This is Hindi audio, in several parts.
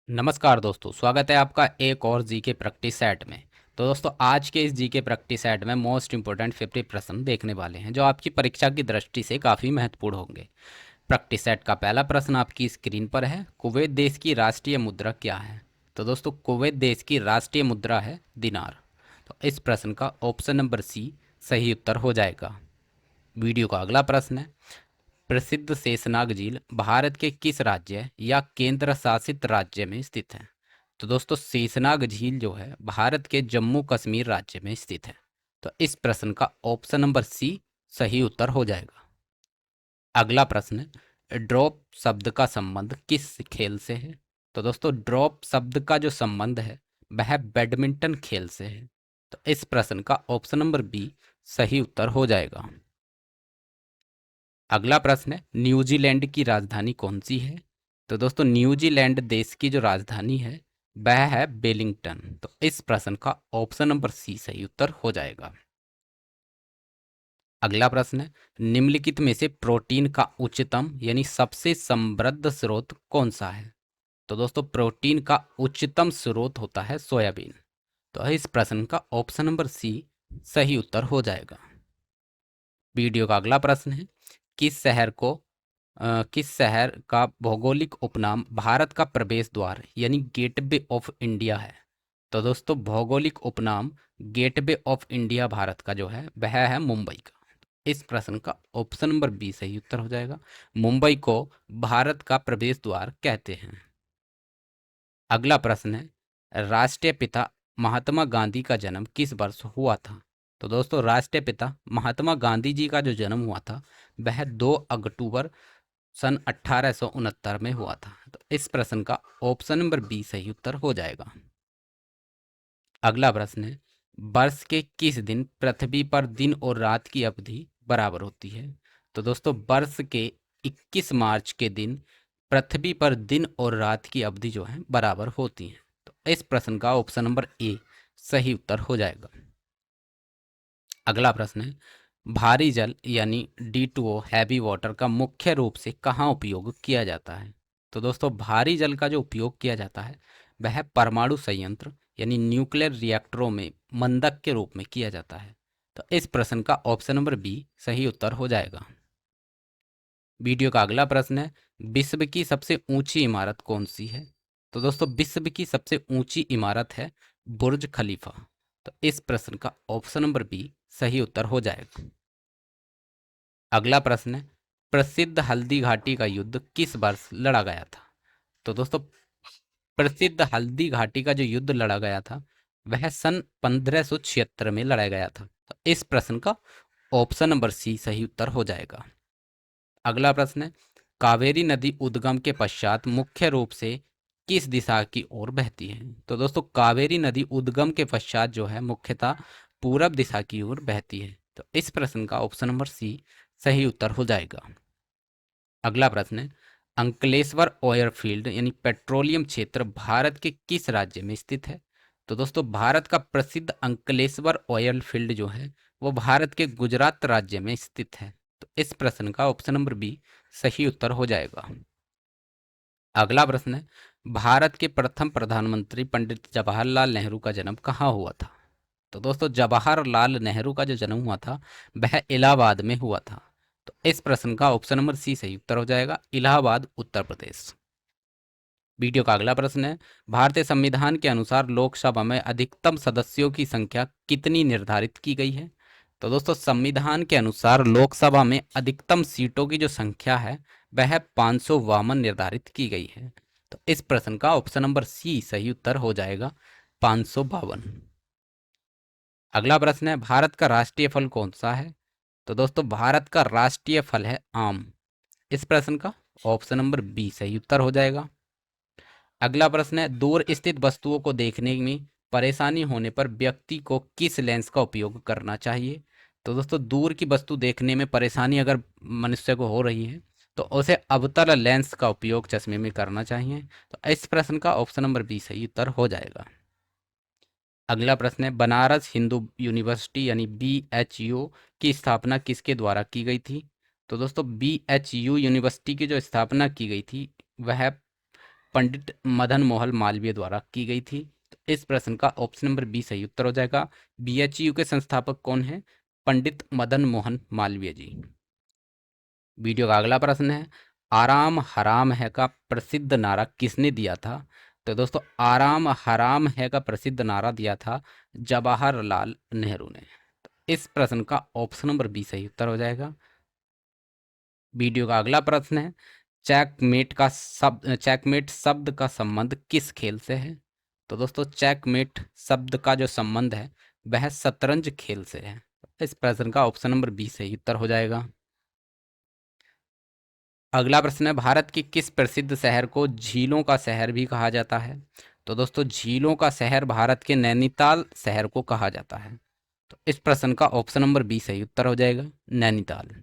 नमस्कार दोस्तों, स्वागत है आपका एक और जीके प्रैक्टिस सेट में। तो दोस्तों, आज के इस जीके प्रैक्टिस सेट में मोस्ट इंपोर्टेंट 50 प्रश्न देखने वाले हैं जो आपकी परीक्षा की दृष्टि से काफ़ी महत्वपूर्ण होंगे। प्रैक्टिस सेट का पहला प्रश्न आपकी स्क्रीन पर है। कुवैत देश की राष्ट्रीय मुद्रा क्या है? तो दोस्तों, कुवैत देश की राष्ट्रीय मुद्रा है दिनार। तो इस प्रश्न का ऑप्शन नंबर सी सही उत्तर हो जाएगा। वीडियो का अगला प्रश्न है, प्रसिद्ध शेषनाग झील भारत के किस राज्य या केंद्र शासित राज्य में स्थित है? तो दोस्तों, शेषनाग झील जो है भारत के जम्मू कश्मीर राज्य में स्थित है। तो इस प्रश्न का ऑप्शन नंबर सी सही उत्तर हो जाएगा। अगला प्रश्न है, ड्रॉप शब्द का संबंध किस खेल से है? तो दोस्तों, ड्रॉप शब्द का जो संबंध है वह बैडमिंटन खेल से है। तो इस प्रश्न का ऑप्शन नंबर बी सही उत्तर हो जाएगा। अगला प्रश्न है, न्यूजीलैंड की राजधानी कौन सी है? तो दोस्तों, न्यूजीलैंड देश की जो राजधानी है वह है वेलिंगटन। तो इस प्रश्न का ऑप्शन नंबर सी सही उत्तर हो जाएगा। अगला प्रश्न है, निम्नलिखित में से प्रोटीन का उच्चतम यानी सबसे समृद्ध स्रोत कौन सा है? तो दोस्तों, प्रोटीन का उच्चतम स्रोत होता है सोयाबीन। तो इस प्रश्न का ऑप्शन नंबर सी सही उत्तर हो जाएगा। वीडियो का अगला प्रश्न है, किस शहर को किस शहर का भौगोलिक उपनाम भारत का प्रवेश द्वार यानी गेटवे ऑफ इंडिया है? तो दोस्तों, भौगोलिक उपनाम गेटवे ऑफ इंडिया भारत का जो है वह है मुंबई का। इस प्रश्न का ऑप्शन नंबर बी सही उत्तर हो जाएगा। मुंबई को भारत का प्रवेश द्वार कहते हैं। अगला प्रश्न है, राष्ट्रीय पिता महात्मा गांधी का जन्म किस वर्ष हुआ था? तो दोस्तों, राष्ट्रीय पिता महात्मा गांधी जी का जो जन्म हुआ था वह 2 अक्टूबर सन 1869 में हुआ था। तो इस प्रश्न का ऑप्शन नंबर बी सही उत्तर हो जाएगा। अगला प्रश्न है, वर्ष के किस दिन पृथ्वी पर दिन और रात की अवधि बराबर होती है? तो दोस्तों, वर्ष के 21 मार्च के दिन पृथ्वी पर दिन और रात की अवधि जो है बराबर होती है। तो इस प्रश्न का ऑप्शन नंबर ए सही उत्तर हो जाएगा। अगला प्रश्न है, भारी जल यानी D2O हैवी वाटर का मुख्य रूप से कहाँ उपयोग किया जाता है? तो दोस्तों, भारी जल का जो उपयोग किया जाता है वह परमाणु संयंत्र यानी न्यूक्लियर रिएक्टरों में मंदक के रूप में किया जाता है। तो इस प्रश्न का ऑप्शन नंबर बी सही उत्तर हो जाएगा। वीडियो का अगला प्रश्न है, विश्व की सबसे ऊंची इमारत कौन सी है? तो दोस्तों, विश्व की सबसे ऊंची इमारत है बुर्ज खलीफा। तो इस प्रश्न का ऑप्शन नंबर बी सही उत्तर हो जाएगा। अगला प्रश्न है, प्रसिद्ध हल्दी घाटी का युद्ध किस वर्ष लड़ा गया था? तो दोस्तों, प्रसिद्ध हल्दी घाटी का जो युद्ध लड़ा गया था वह सन 1576 में लड़ा गया था। तो इस प्रश्न का ऑप्शन नंबर सी सही उत्तर हो जाएगा। अगला प्रश्न है, कावेरी नदी उद्गम के पश्चात मुख्य रूप से किस दिशा की ओर बहती है? तो दोस्तों, कावेरी नदी उद्गम के पश्चात जो है मुख्यतः पूरब दिशा की ओर बहती है। तो इस प्रश्न का ऑप्शन नंबर सी सही उत्तर हो जाएगा। अगला प्रश्न है, अंकलेश्वर ऑयल फील्ड यानी पेट्रोलियम क्षेत्र भारत के किस राज्य में स्थित है? तो दोस्तों, भारत का प्रसिद्ध अंकलेश्वर ऑयल फील्ड जो है वो भारत के गुजरात राज्य में स्थित है। तो इस प्रश्न का ऑप्शन नंबर बी सही उत्तर हो जाएगा। अगला प्रश्न है, भारत के प्रथम प्रधानमंत्री पंडित जवाहरलाल नेहरू का जन्म कहाँ हुआ था? तो दोस्तों, जवाहरलाल नेहरू का जो जन्म हुआ था वह इलाहाबाद में हुआ था। तो इस प्रश्न का ऑप्शन नंबर सी सही उत्तर हो जाएगा, इलाहाबाद उत्तर प्रदेश। वीडियो का अगला प्रश्न है, भारतीय संविधान के अनुसार लोकसभा में अधिकतम सदस्यों की संख्या कितनी निर्धारित की गई है? तो दोस्तों, संविधान के अनुसार लोकसभा में अधिकतम सीटों की जो संख्या है वह 552 निर्धारित की गई है। तो इस प्रश्न का ऑप्शन नंबर सी सही उत्तर हो जाएगा, 552। अगला प्रश्न है, भारत का राष्ट्रीय फल कौन सा है? तो दोस्तों, भारत का राष्ट्रीय फल है आम। इस प्रश्न का ऑप्शन नंबर बी सही उत्तर हो जाएगा। अगला प्रश्न है, दूर स्थित वस्तुओं को देखने में परेशानी होने पर व्यक्ति को किस लेंस का उपयोग करना चाहिए? तो दोस्तों, दूर की वस्तु देखने में परेशानी अगर मनुष्य को हो रही है तो उसे अवतल लेंस का उपयोग चश्मे में करना चाहिए। तो इस प्रश्न का ऑप्शन नंबर बी सही उत्तर हो जाएगा। अगला प्रश्न है, बनारस हिंदू यूनिवर्सिटी यानी BHU की स्थापना किसके द्वारा की गई थी? तो दोस्तों, BHU यूनिवर्सिटी की जो स्थापना की गई थी वह पंडित मदन मोहन मालवीय द्वारा की गई थी? तो इस प्रश्न का ऑप्शन नंबर बी सही उत्तर हो जाएगा। बीएचयू के संस्थापक कौन है? पंडित मदन मोहन मालवीय जी। वीडियो का अगला प्रश्न है, आराम हराम है का प्रसिद्ध नारा किसने दिया था? तो दोस्तों आराम हराम है का प्रसिद्ध नारा दिया था जवाहरलाल नेहरू ने। तो इस प्रश्न का ऑप्शन नंबर बी सही उत्तर हो जाएगा। वीडियो का अगला प्रश्न है, चेकमेट शब्द का संबंध किस खेल से है? तो दोस्तों चेकमेट शब्द का जो संबंध है वह शतरंज खेल से है। इस प्रश्न का ऑप्शन नंबर बी सही उत्तर हो जाएगा। अगला प्रश्न है, भारत के किस प्रसिद्ध शहर को झीलों का शहर भी कहा जाता है? तो दोस्तों झीलों का शहर भारत के नैनीताल शहर को कहा जाता है। तो इस प्रश्न का ऑप्शन नंबर बी सही उत्तर हो जाएगा, नैनीताल।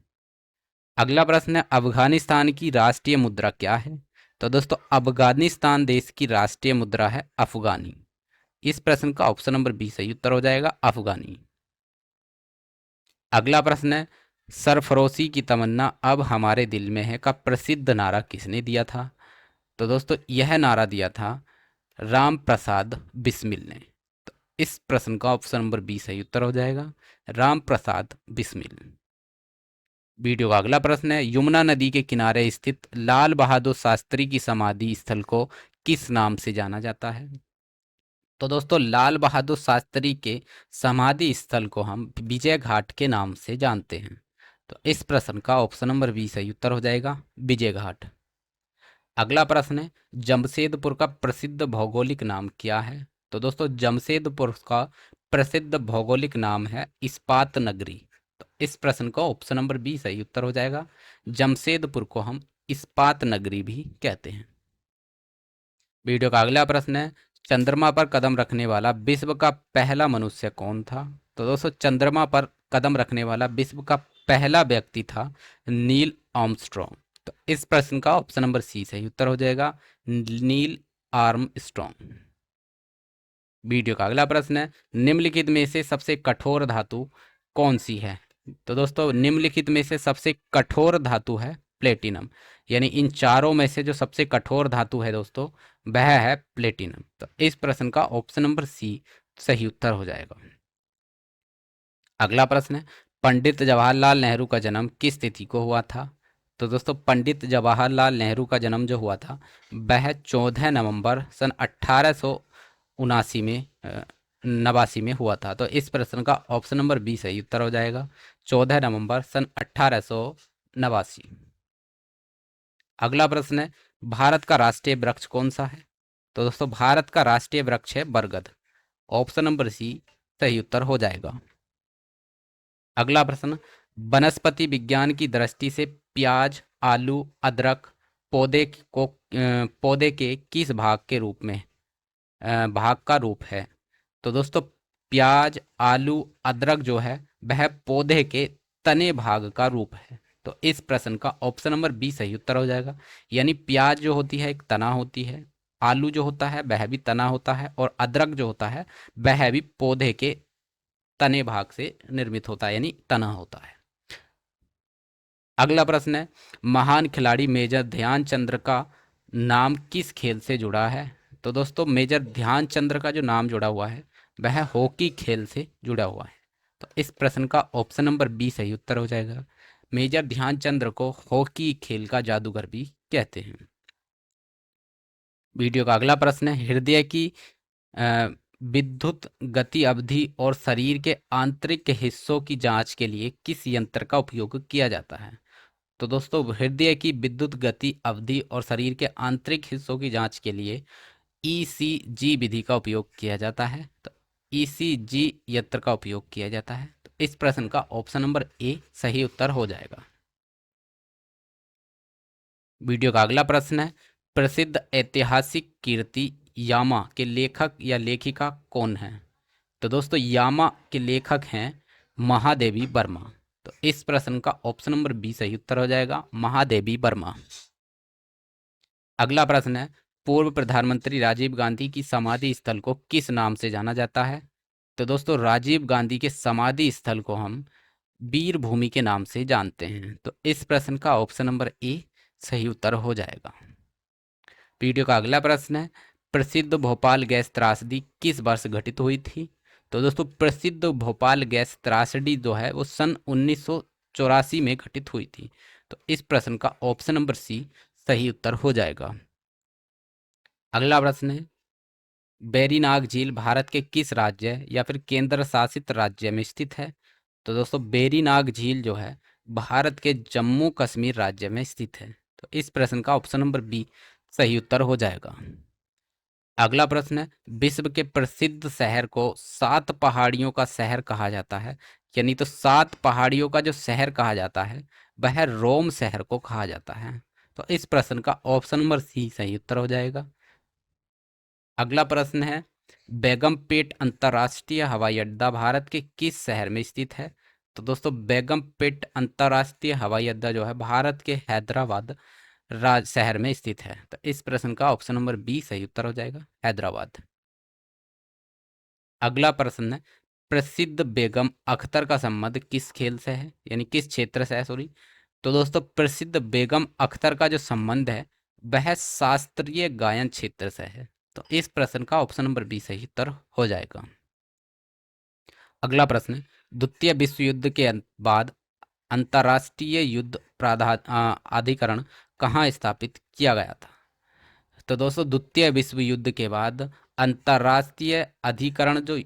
अगला प्रश्न है, अफगानिस्तान की राष्ट्रीय मुद्रा क्या है? तो दोस्तों अफगानिस्तान देश की राष्ट्रीय मुद्रा है अफगानी। इस प्रश्न का ऑप्शन नंबर बी सही उत्तर हो जाएगा, अफगानी। अगला प्रश्न है, सरफरोशी की तमन्ना अब हमारे दिल में है का प्रसिद्ध नारा किसने दिया था? तो दोस्तों यह नारा दिया था राम प्रसाद बिस्मिल ने। तो इस प्रश्न का ऑप्शन नंबर बी सही उत्तर हो जाएगा, राम प्रसाद बिस्मिल। वीडियो का अगला प्रश्न है, यमुना नदी के किनारे स्थित लाल बहादुर शास्त्री की समाधि स्थल को किस नाम से जाना जाता है? तो दोस्तों लाल बहादुर शास्त्री के समाधि स्थल को हम विजय घाट के नाम से जानते हैं। तो इस प्रश्न का ऑप्शन नंबर बी सही उत्तर हो जाएगा, विजय घाट। अगला प्रश्न है, जमशेदपुर का प्रसिद्ध भौगोलिक नाम क्या है? तो दोस्तों जमशेदपुर का प्रसिद्ध भौगोलिक नाम है इस्पात नगरी। तो इस प्रश्न का ऑप्शन नंबर बी सही उत्तर हो जाएगा, जमशेदपुर को हम इस्पात नगरी भी कहते हैं। वीडियो का अगला प्रश्न है, चंद्रमा पर कदम रखने वाला विश्व का पहला मनुष्य कौन था? तो दोस्तों चंद्रमा पर कदम रखने वाला विश्व का पहला व्यक्ति था नील आर्मस्ट्रॉन्ग। तो इस प्रश्न का ऑप्शन नंबर सी सही उत्तर हो जाएगा, नील आर्मस्ट्रॉन्ग। वीडियो का अगला प्रश्न है, निम्नलिखित में से सबसे कठोर धातु कौन सी है? तो दोस्तों निम्नलिखित में से सबसे कठोर धातु है प्लेटिनम। यानी इन चारों में से जो सबसे कठोर धातु है दोस्तों वह है प्लेटिनम। तो इस प्रश्न का ऑप्शन नंबर सी सही उत्तर हो जाएगा। अगला प्रश्न है, पंडित जवाहरलाल नेहरू का जन्म किस तिथि को हुआ था? तो दोस्तों पंडित जवाहरलाल नेहरू का जन्म जो हुआ था वह 14 नवंबर सन 1879 में 89 में हुआ था। तो इस प्रश्न का ऑप्शन नंबर बी सही उत्तर हो जाएगा, 14 नवंबर सन 1889। अगला प्रश्न है, भारत का राष्ट्रीय वृक्ष कौन सा है? तो दोस्तों भारत का राष्ट्रीय वृक्ष है बरगद। ऑप्शन नंबर सी सही उत्तर हो जाएगा। अगला प्रश्न, वनस्पति विज्ञान की दृष्टि से प्याज, आलू, अदरक पौधे के किस भाग के रूप में भाग का रूप है? तो दोस्तों प्याज, आलू, अदरक जो है वह पौधे के तने भाग का रूप है। तो इस प्रश्न का ऑप्शन नंबर बी सही उत्तर हो जाएगा। यानी प्याज जो होती है एक तना होती है, आलू जो होता है वह भी तना होता है, और अदरक जो होता है वह भी पौधे के तने भाग से निर्मित होता है, यानी तना होता है। अगला प्रश्न है, महान खिलाड़ी मेजर ध्यानचंद्र का नाम किस खेल से जुड़ा है? तो दोस्तों मेजर ध्यानचंद्र का जो नाम जुड़ा हुआ है वह हॉकी खेल से जुड़ा हुआ है। तो इस प्रश्न का ऑप्शन नंबर बी सही उत्तर हो जाएगा। मेजर ध्यानचंद्र को हॉकी खेल का जादूगर भी कहते हैं। वीडियो का अगला प्रश्न है, हृदय की अ, विद्युत गति अवधि और शरीर के आंतरिक हिस्सों की जांच के लिए किस यंत्र का उपयोग किया जाता है? तो दोस्तों हृदय की विद्युत गति अवधि और शरीर के आंतरिक हिस्सों की जांच के लिए ईसीजी विधि का उपयोग किया जाता है। तो ईसीजी यंत्र का उपयोग किया जाता है। तो इस प्रश्न का ऑप्शन नंबर ए सही उत्तर हो जाएगा। वीडियो का अगला प्रश्न है, प्रसिद्ध ऐतिहासिक कीर्ति यामा के लेखक या लेखिका कौन है? तो दोस्तों यामा के लेखक हैं महादेवी वर्मा। तो इस प्रश्न का ऑप्शन नंबर बी सही उत्तर हो जाएगा, महादेवी वर्मा। अगला प्रश्न है, पूर्व प्रधानमंत्री राजीव गांधी की समाधि स्थल को किस नाम से जाना जाता है? तो दोस्तों राजीव गांधी के समाधि स्थल को हम वीर भूमि के नाम से जानते हैं। तो इस प्रश्न का ऑप्शन नंबर ए सही उत्तर हो जाएगा। वीडियो का अगला प्रश्न है, प्रसिद्ध भोपाल गैस त्रासदी किस वर्ष घटित हुई थी? तो दोस्तों प्रसिद्ध भोपाल गैस त्रासदी जो है वो सन 1984 में घटित हुई थी। तो इस प्रश्न का ऑप्शन नंबर सी सही उत्तर हो जाएगा। अगला प्रश्न है, बेरीनाग झील भारत के किस राज्य या फिर केंद्र शासित राज्य में स्थित है? तो दोस्तों बेरीनाग झील जो है भारत के जम्मू कश्मीर राज्य में स्थित है। तो इस प्रश्न का ऑप्शन नंबर बी सही उत्तर हो जाएगा। अगला प्रश्न है, विश्व के प्रसिद्ध शहर को 7 पहाड़ियों का शहर कहा जाता है, यानी तो 7 पहाड़ियों का जो शहर कहा जाता है वह रोम शहर को कहा जाता है। तो इस प्रश्न का ऑप्शन नंबर सी सही उत्तर हो जाएगा। अगला प्रश्न है, बेगमपेट अंतर्राष्ट्रीय हवाई अड्डा भारत के किस शहर में स्थित है? तो दोस्तों बेगमपेट अंतर्राष्ट्रीय हवाई अड्डा जो है भारत के हैदराबाद शहर में स्थित है। तो इस प्रश्न का ऑप्शन नंबर बी सही उत्तर हो जाएगा, हैदराबाद। अगला प्रश्न है, प्रसिद्ध बेगम अख्तर का संबंध किस खेल से है, यानी किस क्षेत्र से है, सॉरी। तो दोस्तों प्रसिद्ध बेगम अख्तर का जो संबंध है वह शास्त्रीय गायन क्षेत्र से है। तो इस प्रश्न का ऑप्शन नंबर बी सही उत्तर हो जाएगा। अगला प्रश्न है, द्वितीय विश्व युद्ध के बाद अंतर्राष्ट्रीय युद्ध अधिकरण कहाँ स्थापित किया गया था? तो दोस्तों द्वितीय विश्व युद्ध के बाद अंतर्राष्ट्रीय अधिकरण जो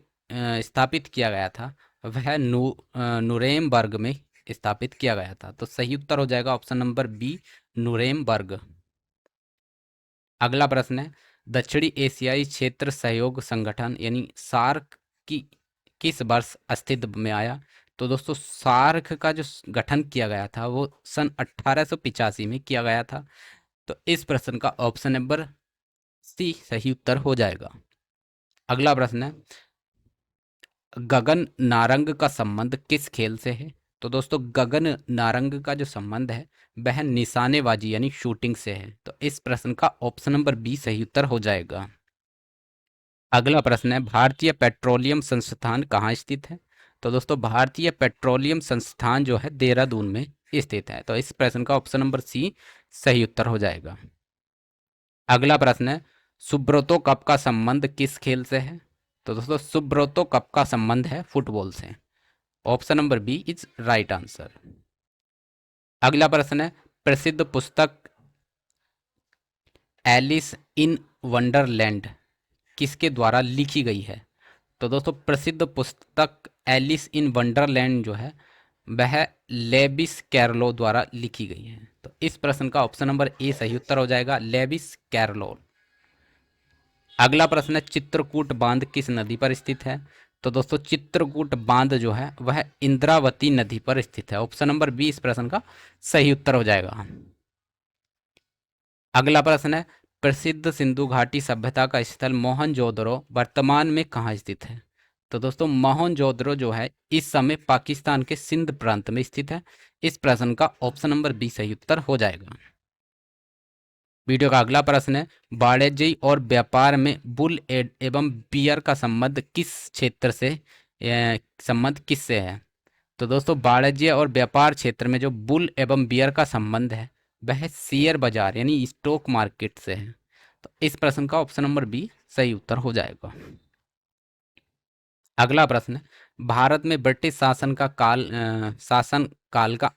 स्थापित किया गया था वह नुरेमबर्ग में स्थापित किया गया था। तो सही उत्तर हो जाएगा ऑप्शन नंबर बी, नुरेमबर्ग। अगला प्रश्न है, दक्षिणी एशियाई क्षेत्र सहयोग संगठन यानी सार्क की किस वर्ष अस्तित्व में आया? तो दोस्तों सार्क का जो गठन किया गया था वो सन 1885 में किया गया था। तो इस प्रश्न का ऑप्शन नंबर सी सही उत्तर हो जाएगा। अगला प्रश्न है, गगन नारंग का संबंध किस खेल से है? तो दोस्तों गगन नारंग का जो संबंध है वह निशानेबाजी यानी शूटिंग से है। तो इस प्रश्न का ऑप्शन नंबर बी सही उत्तर हो जाएगा। अगला प्रश्न है, भारतीय पेट्रोलियम संस्थान कहाँ स्थित है? तो दोस्तों भारतीय पेट्रोलियम संस्थान जो है देहरादून में स्थित है। तो इस प्रश्न का ऑप्शन नंबर सी सही उत्तर हो जाएगा। अगला प्रश्न है, सुब्रतो कप का संबंध किस खेल से है? तो दोस्तों सुब्रतो कप का संबंध है फुटबॉल से। Option number B is right answer. अगला प्रश्न है, प्रसिद्ध पुस्तक एलिस इन वंडरलैंड किसके द्वारा लिखी गई है? तो दोस्तों प्रसिद्ध पुस्तक एलिस इन वंडरलैंड जो है वह लेविस कैरलो द्वारा लिखी गई है। तो इस प्रश्न का ऑप्शन नंबर ए सही उत्तर हो जाएगा, लेविस कैरलो। अगला प्रश्न है, चित्रकूट बांध किस नदी पर स्थित है? तो दोस्तों चित्रकूट बांध जो है वह इंद्रावती नदी पर स्थित है। ऑप्शन नंबर बी इस प्रश्न का सही उत्तर हो जाएगा। अगला प्रश्न है, प्रसिद्ध सिंधु घाटी सभ्यता का स्थल मोहनजोदड़ो वर्तमान में कहाँ स्थित है? तो दोस्तों मोहनजोदड़ो जो है इस समय पाकिस्तान के सिंध प्रांत में स्थित है। इस प्रश्न का ऑप्शन नंबर बी सही उत्तर हो जाएगा। वीडियो का अगला प्रश्न है, वाणिज्य और व्यापार में बुल एवं बियर का संबंध किस क्षेत्र से संबंध किससे है? तो दोस्तों वाणिज्य और व्यापार क्षेत्र में जो बुल एवं बियर का संबंध है वह शेयर बाजार यानी स्टॉक मार्केट से है। तो इस प्रश्न का ऑप्शन नंबर बी सही उत्तर हो जाएगा। अगला प्रश्न है, भारत में ब्रिटिश शासन काल का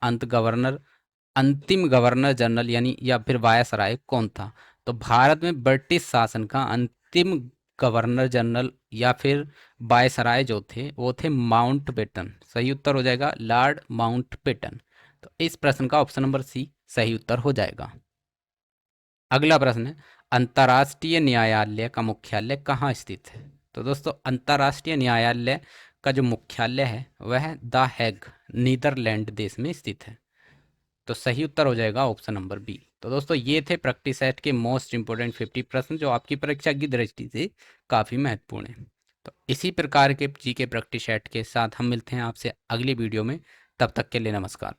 अंतिम गवर्नर जनरल यानी या फिर वायसराय कौन था? तो भारत में ब्रिटिश शासन का अंतिम गवर्नर जनरल या फिर वायसराय जो थे वो थे माउंटबेटन। सही उत्तर हो जाएगा लॉर्ड माउंटबेटन। तो इस प्रश्न का ऑप्शन नंबर सी सही उत्तर हो जाएगा। अगला प्रश्न है, अंतर्राष्ट्रीय न्यायालय का मुख्यालय कहाँ स्थित है? तो दोस्तों अंतर्राष्ट्रीय न्यायालय का जो मुख्यालय है वह द हैग नीदरलैंड देश में स्थित है। तो सही उत्तर हो जाएगा ऑप्शन नंबर बी। तो दोस्तों ये थे प्रैक्टिस सेट के मोस्ट इंपोर्टेंट 50 प्रश्न जो आपकी परीक्षा की दृष्टि से काफ़ी महत्वपूर्ण है। तो इसी प्रकार के जी के प्रैक्टिस सेट के साथ हम मिलते हैं आपसे अगली वीडियो में। तब तक के लिए नमस्कार।